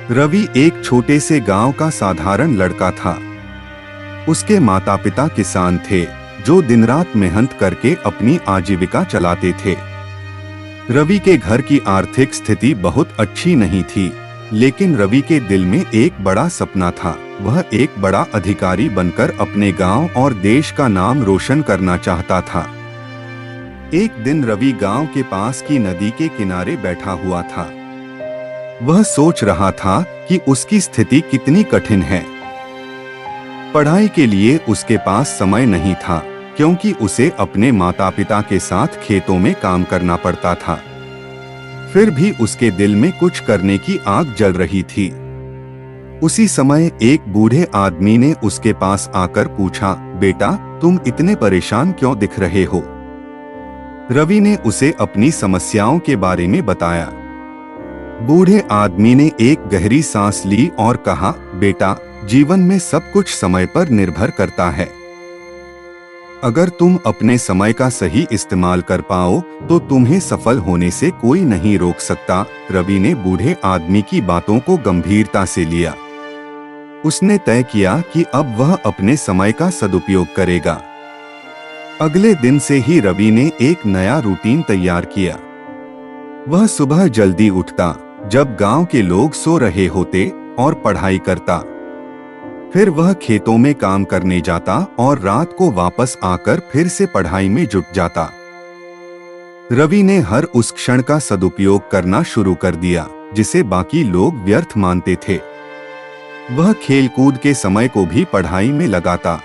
रवि एक छोटे से गांव का साधारण लड़का था। उसके माता पिता किसान थे जो दिन रात मेहनत करके अपनी आजीविका चलाते थे। रवि के घर की आर्थिक स्थिति बहुत अच्छी नहीं थी, लेकिन रवि के दिल में एक बड़ा सपना था। वह एक बड़ा अधिकारी बनकर अपने गांव और देश का नाम रोशन करना चाहता था। एक दिन रवि गांव के पास की नदी के किनारे बैठा हुआ था। वह सोच रहा था कि उसकी स्थिति कितनी कठिन है। पढ़ाई के लिए उसके पास समय नहीं था, क्योंकि उसे अपने माता पिता के साथ खेतों में काम करना पड़ता था। फिर भी उसके दिल में कुछ करने की आग जल रही थी। उसी समय एक बूढ़े आदमी ने उसके पास आकर पूछा, बेटा, तुम इतने परेशान क्यों दिख रहे हो? रवि ने उसे अपनी समस्याओं के बारे में बताया। बूढ़े आदमी ने एक गहरी सांस ली और कहा, बेटा, जीवन में सब कुछ समय पर निर्भर करता है। अगर तुम अपने समय का सही इस्तेमाल कर पाओ तो तुम्हें सफल होने से कोई नहीं रोक सकता। रवि ने बूढ़े आदमी की बातों को गंभीरता से लिया। उसने तय किया कि अब वह अपने समय का सदुपयोग करेगा। अगले दिन से ही रवि ने एक नया रूटीन तैयार किया। वह सुबह जल्दी उठता जब गांव के लोग सो रहे होते और पढ़ाई करता। फिर वह खेतों में काम करने जाता और रात को वापस आकर फिर से पढ़ाई में जुट जाता। रवि ने हर उस क्षण का सदुपयोग करना शुरू कर दिया जिसे बाकी लोग व्यर्थ मानते थे। वह खेलकूद के समय को भी पढ़ाई में लगाता।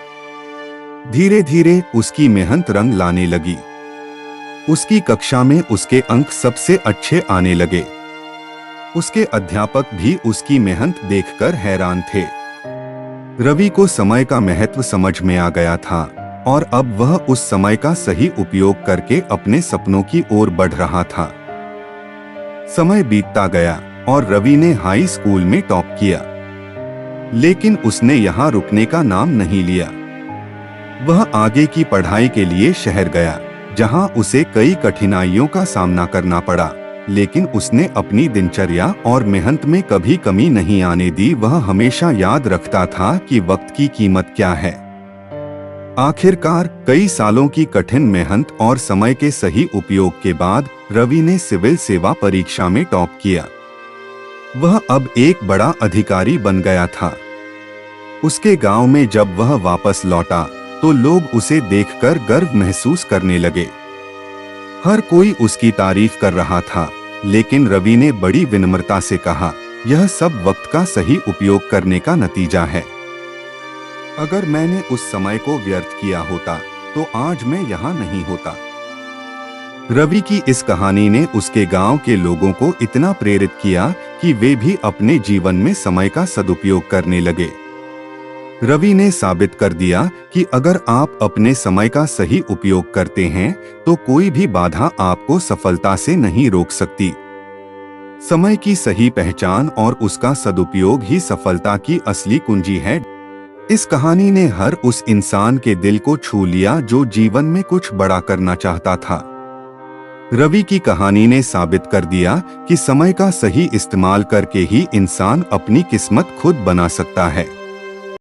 धीरे धीरे उसकी मेहनत रंग लाने लगी। उसकी कक्षा में उसके अंक सबसे अच्छे आने लगे। उसके अध्यापक भी उसकी मेहनत देखकर हैरान थे। रवि को समय का महत्व समझ में आ गया था और अब वह उस समय का सही उपयोग करके अपने सपनों की ओर बढ़ रहा था। समय बीतता गया और रवि ने हाई स्कूल में टॉप किया, लेकिन उसने यहाँ रुकने का नाम नहीं लिया। वह आगे की पढ़ाई के लिए शहर गया, जहाँ उसे कई कठिनाइयों का सामना करना पड़ा, लेकिन उसने अपनी दिनचर्या और मेहनत में कभी कमी नहीं आने दी। वह हमेशा याद रखता था कि वक्त की कीमत क्या है। आखिरकार कई सालों की कठिन मेहनत और समय के सही उपयोग के बाद रवि ने सिविल सेवा परीक्षा में टॉप किया। वह अब एक बड़ा अधिकारी बन गया था। उसके गांव में जब वह वापस लौटा तो लोग उसे देखकर गर्व महसूस करने लगे। हर कोई उसकी तारीफ कर रहा था, लेकिन रवि ने बड़ी विनम्रता से कहा, यह सब वक्त का सही उपयोग करने का नतीजा है। अगर मैंने उस समय को व्यर्थ किया होता तो आज मैं यहाँ नहीं होता। रवि की इस कहानी ने उसके गांव के लोगों को इतना प्रेरित किया कि वे भी अपने जीवन में समय का सदुपयोग करने लगे। रवि ने साबित कर दिया कि अगर आप अपने समय का सही उपयोग करते हैं तो कोई भी बाधा आपको सफलता से नहीं रोक सकती। समय की सही पहचान और उसका सदुपयोग ही सफलता की असली कुंजी है। इस कहानी ने हर उस इंसान के दिल को छू लिया जो जीवन में कुछ बड़ा करना चाहता था। रवि की कहानी ने साबित कर दिया कि समय का सही इस्तेमाल करके ही इंसान अपनी किस्मत खुद बना सकता है।